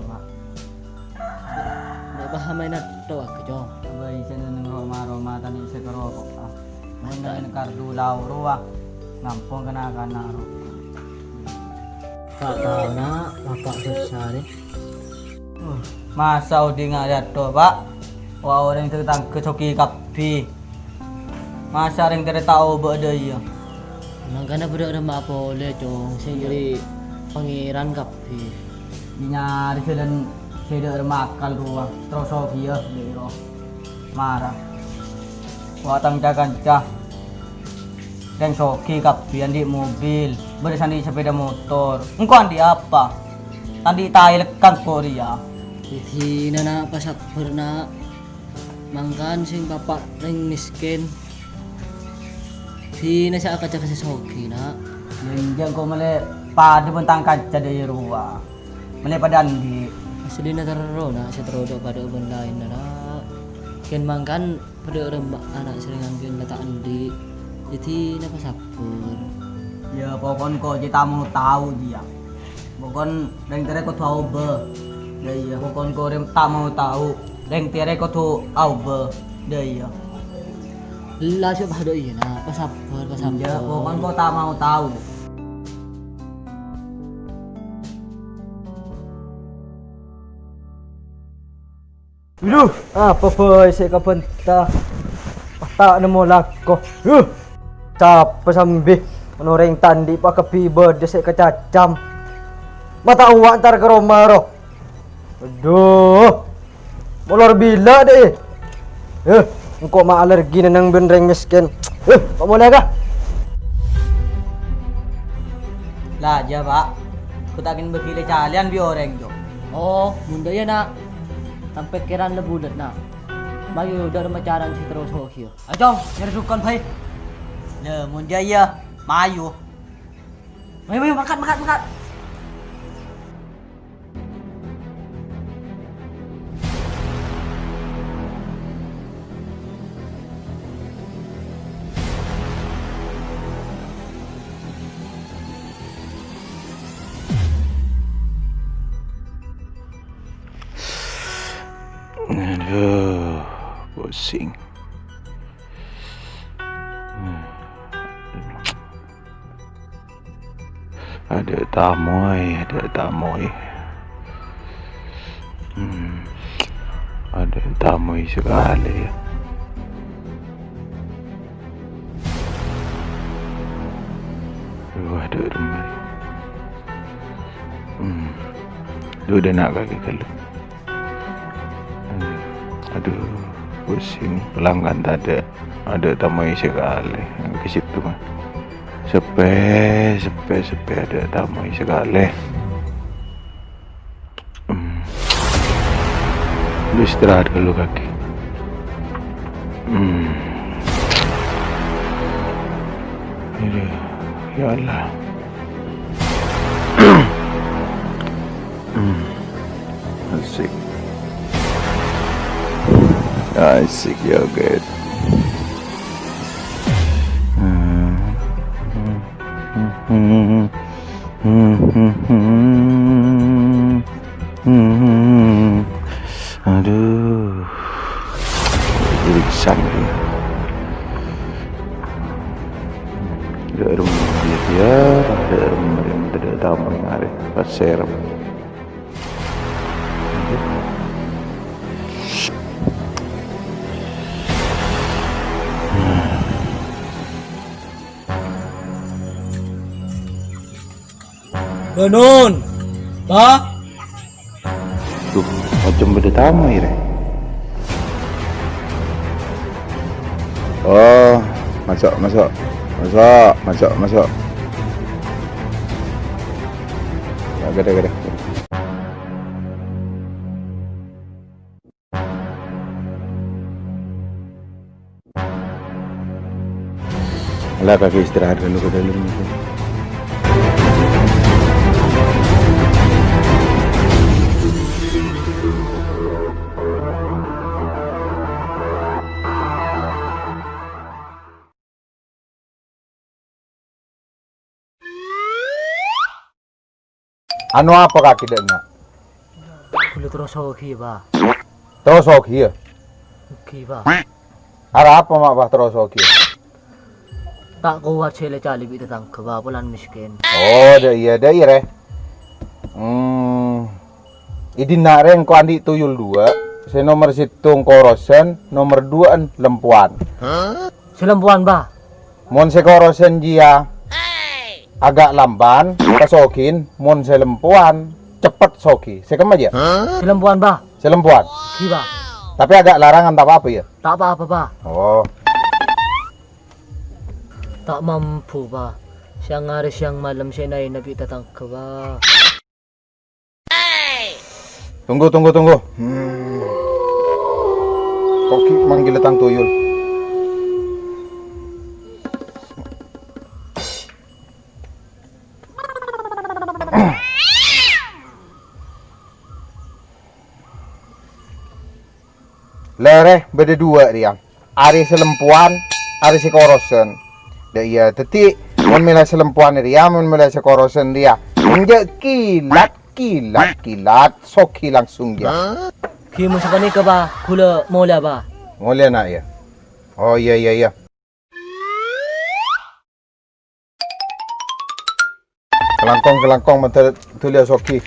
Pak. Nek pahamay na to ako. Abay sa nang Roma tani sa karoko. Muna yung kardulaw ruwa. Ngampong kana ro. Kakao na, mapakasari. Masa udi nga dato Pak. Wa orang tentang kecoki kapi. Masa ring dari tao ba daya. Nangkana pada ada mapole cong, sendiri pangeran kapi. Dinyari silan sida makal ruwa. Troso kiya diro. Marah. Watang kanca. Dan soki kapi andi mobil. Barisan di sepeda motor. Engko andi apa? Tadi tayo lekang Korea. Jadi nana pasak pernah mangkan sing bapak ring miskin. Si nasa akaca kasi soki na. Yang ko mali pada bentang kaca dari ruwa. Mali pada andi. Asli na tararo na si trodo pada uban lain na. Ken mangkan pada orang anak sering angkin lataan di. Jadi napasapur. Ya pokon ko kita mau tahu dia. Pokon deng tere ko tahu be. Ya iya pokon ko rem tak mau tahu. Deng tere ko tu au be. Ya iya. Lah siapa ada iya na pasapur. Ya pokon ko tak mau tahu. Duh, apa boy saya kabenta. Tak nemu lako. Capek sambil menoreng tandi pak kepiber desek kecacam. Mata uang antar ke rumah roh. Aduh. Molor bila deh. Engkau mah alergi nang benreng miskin. Kok mulai kah? Lah aja Pak. Kutakin begile calian bi orang jo. Oh, bunda ya nak. Sampai kiran lebulat nak. Mayu udah macaran si terus hoki. Ajong, nyari dukun pai. Le mun jaya mayu. Mayu makan. Aduh, pusing. Ada tamoy. Ada tamoy sekali ya. Ada rumah. Lu udah nak kaki kalau. Aduh, pusing. Pelanggan tak ada tamoy sekali ke situ mah. Sepe ada tamu sekali. Lu istirahat dulu kaki. Ya Allah. Asik ya guys. Aduh, beriksan ya. Ada rumah dia, ada rumah yang tidak tahu mengalir pasir. Benon. Pak. Tuh, macam beda tamu ya. Oh, masuk. Gede. Alah kaki istirahat dulu ke dalam. Anu apa kaki dek nak? Pula terus hoki ba. Terus hoki ya? Hoki ba. Ada apa mak bah terus hoki? Tak kuat sila cali bita tang ba pulan miskin. Oh, dah iya re. Idi nareng ko andi tuyul 2. Saya nomor situng korosen, nomor 2 lempuan. Selempuan ba. Mon se korosen dia agak lamban, kasokin, mon se lempuan cepet soki. Sekam aja. Selempuan ba. Selempuan. Hoki ba. Tapi agak larangan tak apa-apa ya. Tak apa-apa ba. Oh, Tak mampu ba. Siang hari siang malam siya na bita tang ba. tunggu. Koki manggil datang tuyul. Lere beda 2 dia. Ari selempuan, ari si korosen. Dah iya, teti mon mila selempuan dia, mon mila si korosen dia. Enggak kilat, soki langsung dia. Kimo sa panika ba. Hula mola ba. Mulai nak ya. Oh iya. Kelangkong mata tulis soki.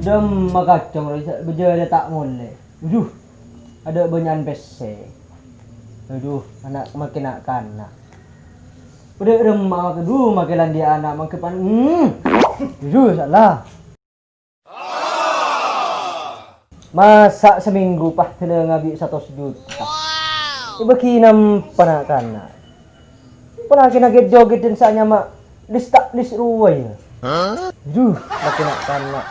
Dem makacang beja dia tak molek. Aduh. Ada banyan PC. Aduh, anak makin nak kanak. Udah remak aduh makilan dia anak makepan. Aduh salah. Masak seminggu pah kena ngabi 100 juta. Iba kinam panakanak. Panakin agak joget dan saanya mak list ruway. Aduh, makin nak kanak.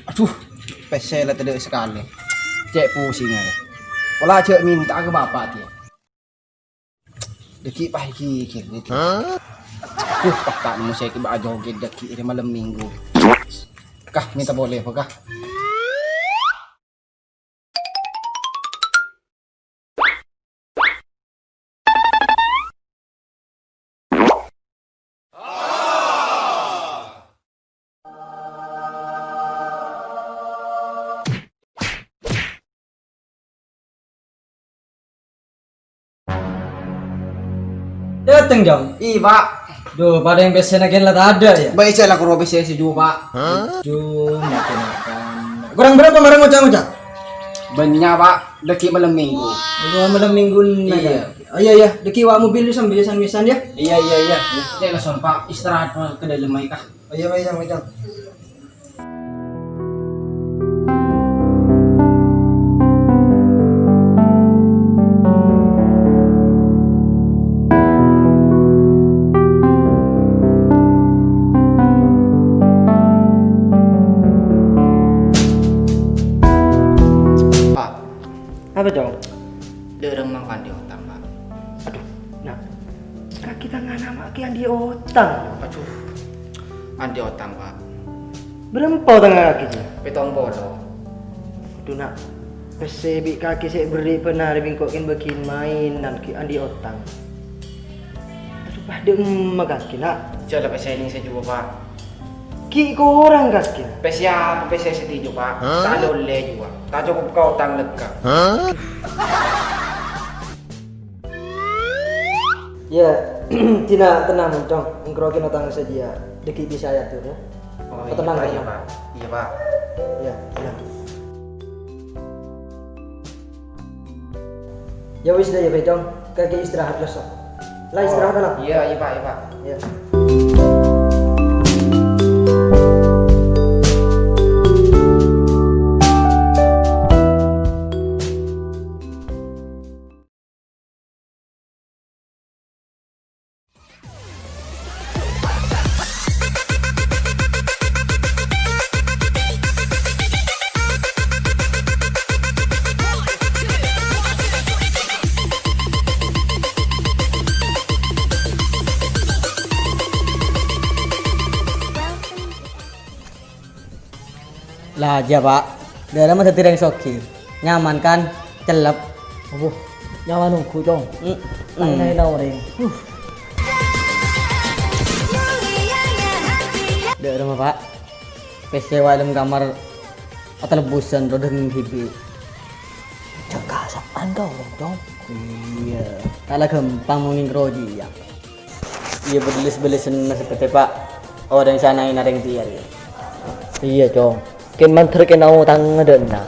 Aduh, pesel lah tadi sekali. Cek pusing ada. Pola cek minta ke bapak dia. Deki pah kikir ni. Pak ni saya ke baju joget deki malam minggu. Kah minta boleh apa kah? Dateng jam. Pak. Duh, pada yang PC nak lah tak ada ya. Baik saya lah kalau bisa sejuk Pak. Jom makin makan. Kurang berapa barang ngocak-ngocak? Banyak Pak. Deki malam minggu. Malam minggu ni. Iya. Deki wa mobil sambil misan ya. Iya. Cek lah son Pak. Istirahat ke dalam mai kah? Iya. Apa jong? Dereng makan di otak Pak. Aduh, nah. Kaki tangan nama ki andi otang. Aduh. Andi otang Pak. Berempau tangan kaki je. Petong bodoh. Aduh nak. Pesebik kaki saya beri pernah bingkokin bikin main dan ki andi otang. Aduh pada kaki nak. Coba pesel ini saya juga Pak. Ki ko orang kaki. Pesya setuju Pak. Tak boleh juga. Tak cukup kau tang lega. Ya, tidak tenang cong. Engkau kena tangan saja. Deki bisa ya tuh ya. tenang, Pak, tenang. Pak. Iya, Pak. Ya, tenang. Ya wis dah ya Bedong, kaki istirahat lah sok. Lah istirahat lah. Iya, Pak, iya, Pak. Ya. Lah aja pak, daerah masa tireng soki, nyaman kan, celep. Oh, nyaman nunggu dong. Hmm. Nai ring. Daerah mah pak, PC dalam kamar atau lebusan rodan hibi. Jaga sapaan kau dong. Iya, kalah gampang mungkin roji ya. Iya berbelis-belisan masih PT pak, orang sana yang nareng tiar ya. Iya dong. Ken manter ken au tang ngeden na.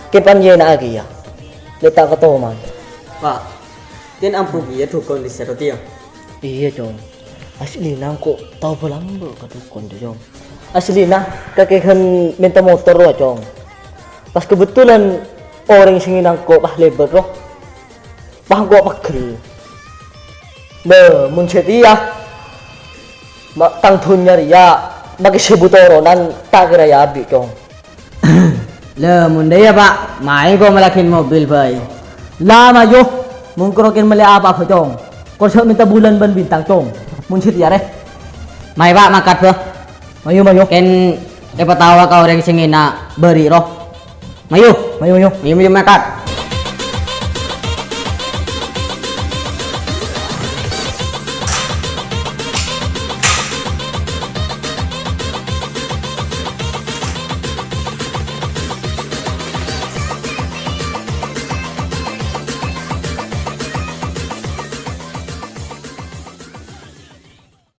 Ken pan ye na agi ya. Letak ke man. Pak, kan ampuh dia tuh kondisi roti ya. Iya dong. Asli nang kok tau pulang bu katukon dong. Asli nah kakehan minta motor lo dong. Pas kebetulan orang sing nang kok pah lebar loh. Pah kok pegel. Be mun ya. Mak tang tunya ria. Bagi sebutoronan tak kira ya abi dong. Lah munda ya pak, main kau malakin mobil bay. Lama yo, mungkrokin meli apa dong. Kau minta bulan ban bintang dong. Muncit ya reh. Mai pak makat bah. Mayu mayu. Ken dapat tawa kau orang singina beri roh. Mayu, Mayu mayu. mayu makat.